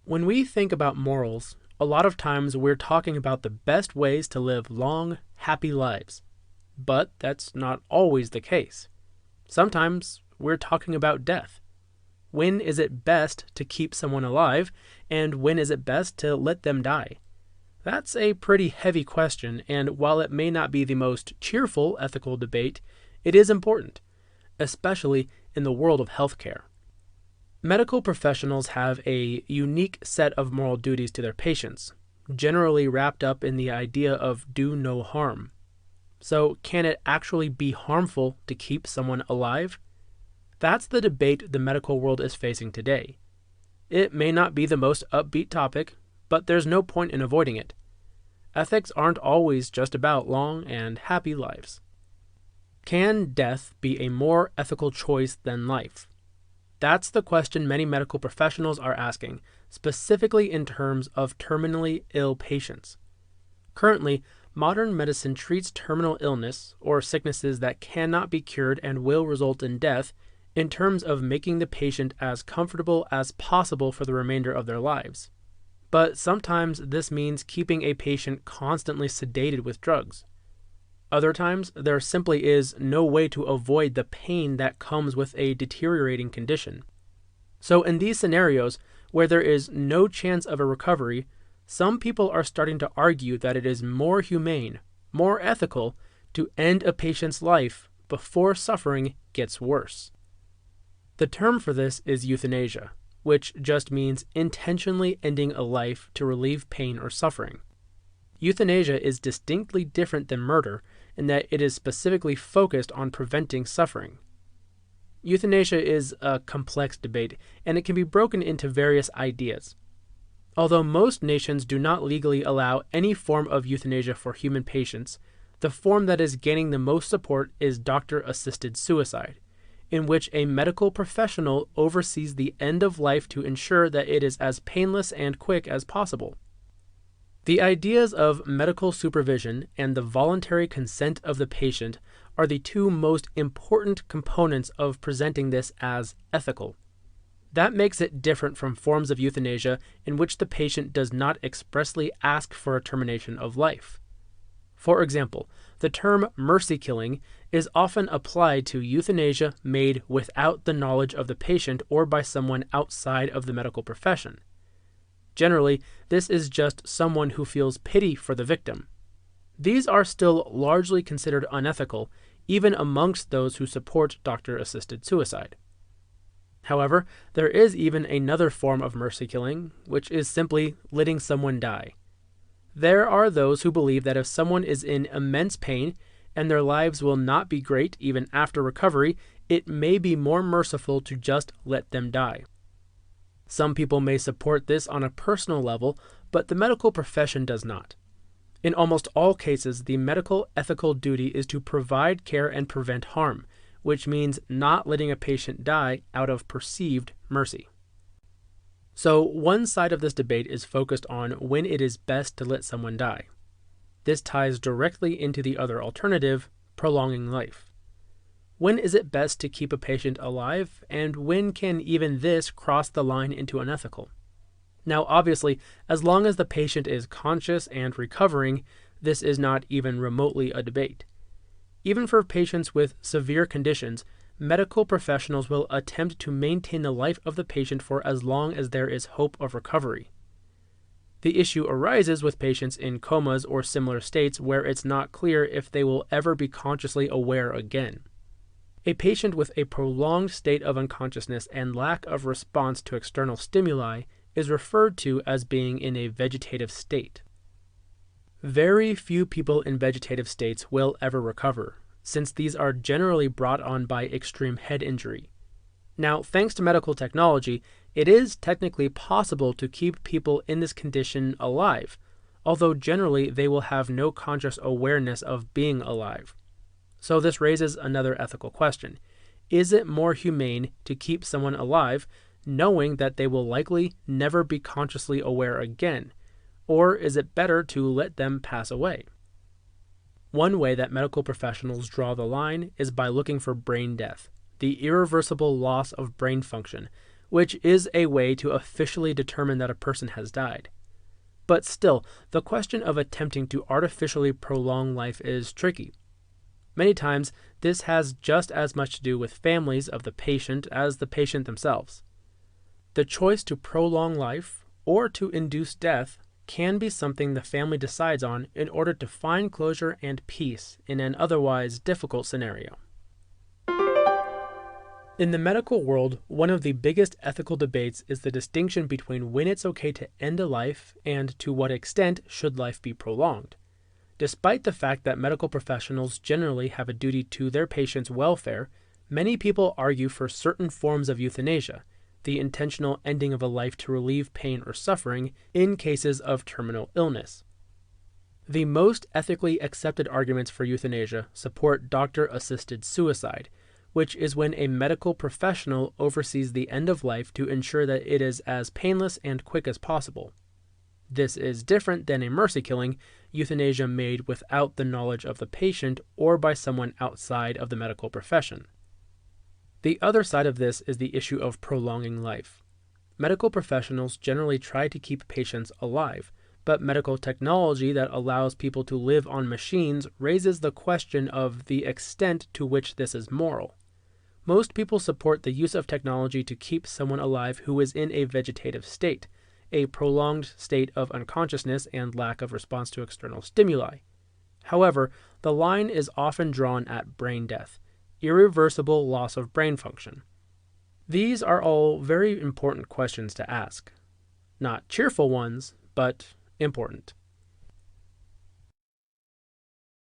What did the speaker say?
When we think about morals, a lot of times we're talking about the best ways to live long, happy lives. But that's not always the case. Sometimes we're talking about death. When is it best to keep someone alive, and when is it best to let them die? That's a pretty heavy question, and while it may not be the most cheerful ethical debate, it is important, especially in the world of healthcare. Medical professionals have a unique set of moral duties to their patients, generally wrapped up in the idea of do no harm. So, can it actually be harmful to keep someone alive? That's the debate the medical world is facing today. It may not be the most upbeat topic, but there's no point in avoiding it. Ethics aren't always just about long and happy lives. Can death be a more ethical choice than life? That's the question many medical professionals are asking, specifically in terms of terminally ill patients. Currently, modern medicine treats terminal illness, or sicknesses that cannot be cured and will result in death, in terms of making the patient as comfortable as possible for the remainder of their lives. But sometimes this means keeping a patient constantly sedated with drugs. Other times, there simply is no way to avoid the pain that comes with a deteriorating condition. So in these scenarios, where there is no chance of a recovery, some people are starting to argue that it is more humane, more ethical, to end a patient's life before suffering gets worse. The term for this is euthanasia, which just means intentionally ending a life to relieve pain or suffering. Euthanasia is distinctly different than murder in that it is specifically focused on preventing suffering. Euthanasia is a complex debate, and it can be broken into various ideas. Although most nations do not legally allow any form of euthanasia for human patients, the form that is gaining the most support is doctor-assisted suicide, in which a medical professional oversees the end of life to ensure that it is as painless and quick as possible. The ideas of medical supervision and the voluntary consent of the patient are the two most important components of presenting this as ethical. That makes it different from forms of euthanasia in which the patient does not expressly ask for a termination of life. For example, the term mercy killing is often applied to euthanasia made without the knowledge of the patient or by someone outside of the medical profession. Generally, this is just someone who feels pity for the victim. These are still largely considered unethical, even amongst those who support doctor-assisted suicide. However, there is even another form of mercy killing, which is simply letting someone die. There are those who believe that if someone is in immense pain and their lives will not be great even after recovery, it may be more merciful to just let them die. Some people may support this on a personal level, but the medical profession does not. In almost all cases, the medical ethical duty is to provide care and prevent harm, which means not letting a patient die out of perceived mercy. So one side of this debate is focused on when it is best to let someone die. This ties directly into the other alternative, prolonging life. When is it best to keep a patient alive, and when can even this cross the line into unethical? Now, obviously, as long as the patient is conscious and recovering, this is not even remotely a debate. Even for patients with severe conditions, medical professionals will attempt to maintain the life of the patient for as long as there is hope of recovery. The issue arises with patients in comas or similar states where it's not clear if they will ever be consciously aware again. A patient with a prolonged state of unconsciousness and lack of response to external stimuli is referred to as being in a vegetative state. Very few people in vegetative states will ever recover, since these are generally brought on by extreme head injury. Now, thanks to medical technology, it is technically possible to keep people in this condition alive, although generally they will have no conscious awareness of being alive. So this raises another ethical question. Is it more humane to keep someone alive knowing that they will likely never be consciously aware again, or is it better to let them pass away? One way that medical professionals draw the line is by looking for brain death, the irreversible loss of brain function, which is a way to officially determine that a person has died. But still, the question of attempting to artificially prolong life is tricky. Many times, this has just as much to do with families of the patient as the patient themselves. The choice to prolong life or to induce death can be something the family decides on in order to find closure and peace in an otherwise difficult scenario. In the medical world, one of the biggest ethical debates is the distinction between when it's okay to end a life and to what extent should life be prolonged. Despite the fact that medical professionals generally have a duty to their patients' welfare, many people argue for certain forms of euthanasia, the intentional ending of a life to relieve pain or suffering in cases of terminal illness. The most ethically accepted arguments for euthanasia support doctor-assisted suicide, which is when a medical professional oversees the end of life to ensure that it is as painless and quick as possible. This is different than a mercy killing, euthanasia made without the knowledge of the patient or by someone outside of the medical profession. The other side of this is the issue of prolonging life. Medical professionals generally try to keep patients alive, but medical technology that allows people to live on machines raises the question of the extent to which this is moral. Most people support the use of technology to keep someone alive who is in a vegetative state, a prolonged state of unconsciousness and lack of response to external stimuli. However, the line is often drawn at brain death, irreversible loss of brain function. These are all very important questions to ask. Not cheerful ones, but important.